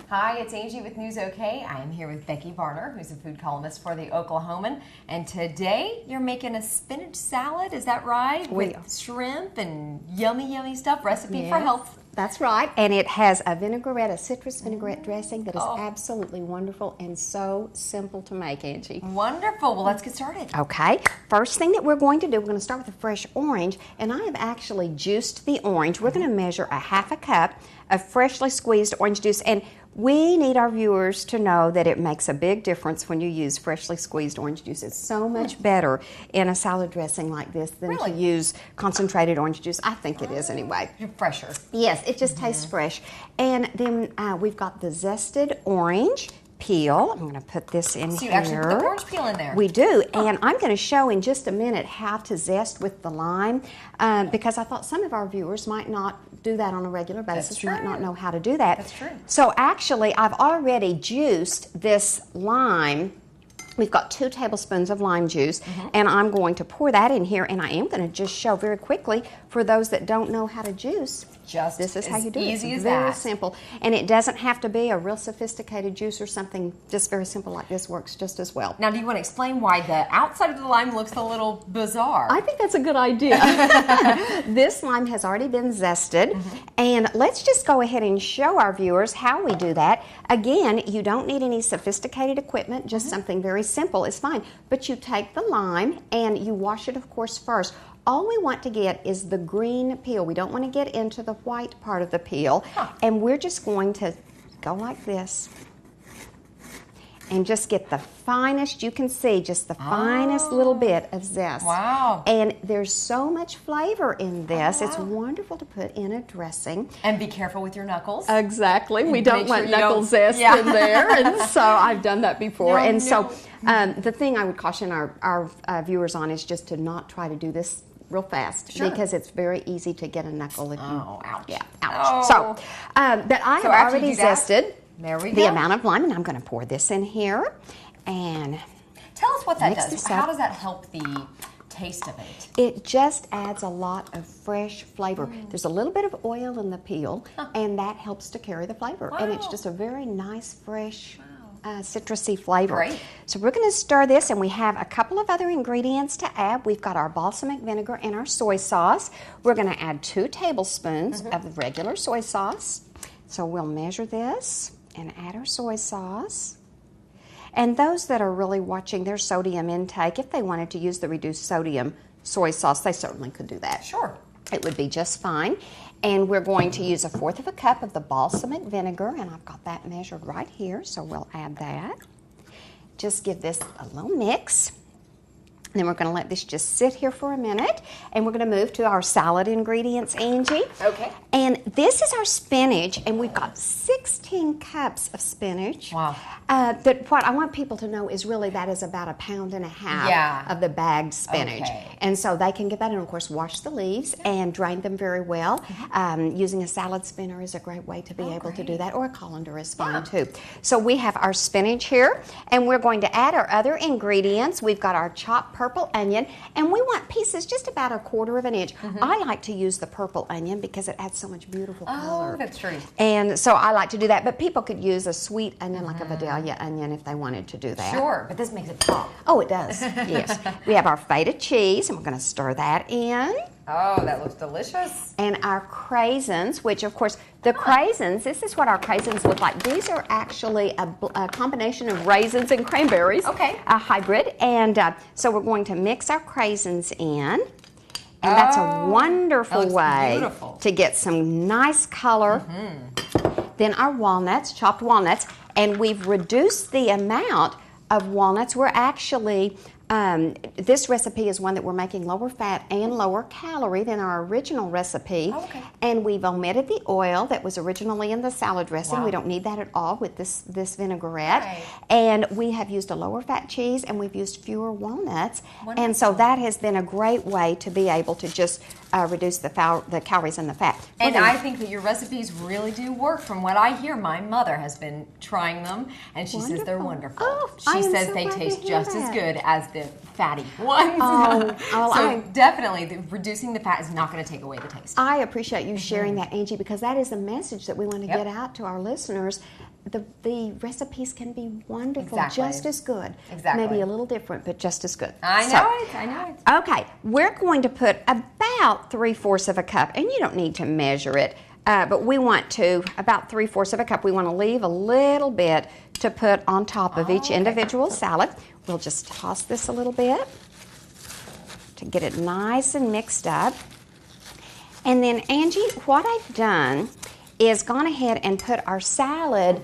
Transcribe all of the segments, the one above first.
Hi, it's Angie with News OK. I am here with Becky Varner, who's a food columnist for the Oklahoman. And today you're making a spinach salad, is that right? With shrimp and yummy, yummy stuff. Recipe for health. That's right. And it has a vinaigrette, a citrus vinaigrette dressing that is absolutely wonderful and so simple to make, Angie. Wonderful. Well, let's get started. Okay. First thing that we're going to do, we're going to start with a fresh orange. And I have actually juiced the orange. We're going to measure a half a cup of freshly squeezed orange juice. And we need our viewers to know that it makes a big difference when you use freshly squeezed orange juice. It's so much better in a salad dressing like this than to use concentrated orange juice. I think it is anyway. You're fresher. Yes, it just tastes fresh. And then we've got the zested orange peel. I'm going to put this in here. So you actually put the orange peel in there. We do, and I'm going to show in just a minute how to zest with the lime because I thought some of our viewers might not do that on a regular basis, might not know how to do that. That's true. So actually, I've already juiced this lime. We've got 2 tablespoons of lime juice, and I'm going to pour that in here, and I am going to just show very quickly for those that don't know how to juice. This is how you do it. Easy as very that. Simple, and it doesn't have to be a real sophisticated juice or something. Just very simple like this works just as well. Now, do you want to explain why the outside of the lime looks a little bizarre? I think that's a good idea. This lime has already been zested, and let's just go ahead and show our viewers how we do that. Again, you don't need any sophisticated equipment, just something very simple is fine. But you take the lime and you wash it, of course, first. All we want to get is the green peel. We don't want to get into the white part of the peel. And we're just going to go like this and just get the finest, you can see, just the finest little bit of zest. Wow. And there's so much flavor in this. It's wonderful to put in a dressing. And be careful with your knuckles. Exactly. We don't want knuckle zest in there. And so I've done that before. So the thing I would caution our viewers on is just to not try to do this real fast because it's very easy to get a knuckle if you... ouch. Yeah, ouch. So, but I have already zested the amount of lime, and I'm going to pour this in here. And tell us what that does. How does that help the taste of it? It just adds a lot of fresh flavor. There's a little bit of oil in the peel, and that helps to carry the flavor. And it's just a very nice, fresh... citrusy flavor. Great. So we're going to stir this, and we have a couple of other ingredients to add. We've got our balsamic vinegar and our soy sauce. We're going to add 2 tablespoons of the regular soy sauce. So we'll measure this and add our soy sauce. And those that are really watching their sodium intake, if they wanted to use the reduced sodium soy sauce, they certainly could do that. Sure. It would be just fine. And we're going to use 1/4 cup of the balsamic vinegar, and I've got that measured right here, so we'll add that. Just give this a little mix. And then we're going to let this just sit here for a minute, and we're going to move to our salad ingredients, Angie. Okay. And this is our spinach, and we've got 16 cups of spinach. Wow. That what I want people to know is really that is about 1.5 pounds of the bagged spinach. Okay. And so they can get that, and of course wash the leaves and drain them very well. Using a salad spinner is a great way to be able to do that, or a colander is fine too. So we have our spinach here, and we're going to add our other ingredients. We've got our chopped purple onion, and we want pieces just about 1/4 of an inch. I like to use the purple onion because it adds so much beautiful color. Oh, that's true. And so I like to do that, but people could use a sweet onion like a Vidalia onion if they wanted to do that. Sure, but this makes it pop. Oh, it does, yes. We have our feta cheese, and we're going to stir that in. Oh, that looks delicious. And our craisins, which of course, the craisins, this is what our craisins look like. These are actually a combination of raisins and cranberries. Okay. A hybrid. And so we're going to mix our craisins in. And that's a wonderful way to get some nice color. Then our walnuts, chopped walnuts, and we've reduced the amount of walnuts. We're actually... this recipe is one that we're making lower fat and lower calorie than our original recipe. And we've omitted the oil that was originally in the salad dressing. We don't need that at all with this vinaigrette. And we have used a lower fat cheese, and we've used fewer walnuts. And so that has been a great way to be able to just reduce the calories and the fat. And I think that your recipes really do work. From what I hear, my mother has been trying them, and she says they're wonderful. She says they taste just as good as the fatty ones. So definitely, reducing the fat is not going to take away the taste. I appreciate you sharing that, Angie, because that is the message that we want to get out to our listeners. the recipes can be wonderful, just as good. Exactly. Maybe a little different, but just as good. I know it. Okay, we're going to put about 3/4 of a cup, and you don't need to measure it, but we want to, about 3/4 of a cup, we want to leave a little bit to put on top of each individual salad. We'll just toss this a little bit to get it nice and mixed up. And then, Angie, what I've done is gone ahead and put our salad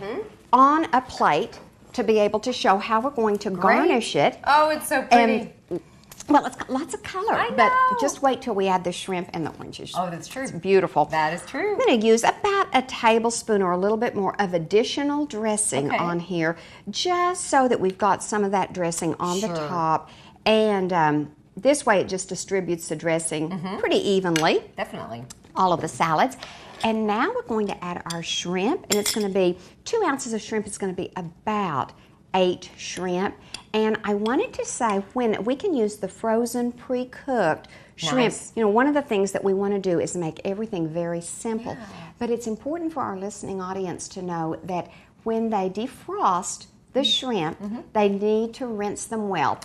on a plate to be able to show how we're going to garnish it. Oh, it's so pretty. And, well, it's got lots of color, I know. but just wait till we add the shrimp and the oranges. Oh, that's true. It's beautiful. That is true. I'm going to use about a tablespoon or a little bit more of additional dressing on here, just so that we've got some of that dressing on the top. And this way it just distributes the dressing pretty evenly. Definitely. All of the salads. And now we're going to add our shrimp, and it's going to be 2 ounces of shrimp. It's going to be about 8 shrimp. And I wanted to say, when we can use the frozen, pre-cooked shrimp, you know, one of the things that we want to do is make everything very simple. But it's important for our listening audience to know that when they defrost the shrimp, they need to rinse them well,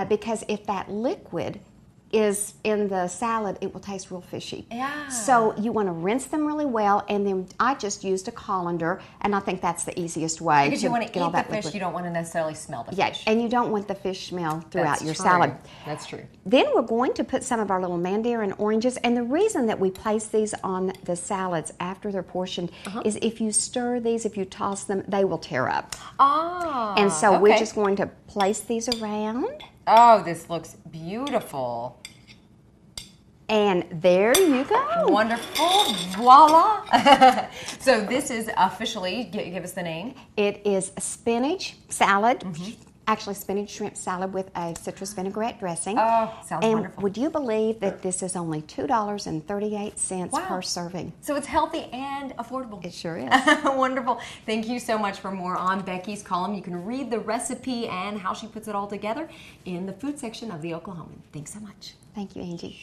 because if that liquid is in the salad, it will taste real fishy. Yeah. So you want to rinse them really well, and then I just used a colander, and I think that's the easiest way. Because you want to get all eat the that fish, liquid. you don't want to necessarily smell the Yeah, fish. and you don't want the fish smell throughout your true. salad. That's true. Then we're going to put some of our little mandarin oranges, and the reason that we place these on the salads after they're portioned is if you stir these, if you toss them, they will tear up. Ah, And so we're just going to place these around. Oh, this looks beautiful. And there you go. Wonderful. Voila. So this is officially, give us the name. It is a spinach salad. Actually, spinach shrimp salad with a citrus vinaigrette dressing. Oh, sounds wonderful. Would you believe that this is only $2.38 per serving? So it's healthy and affordable. It sure is. Wonderful. Thank you so much. For more on Becky's column, you can read the recipe and how she puts it all together in the food section of the Oklahoman. Thanks so much. Thank you, Angie.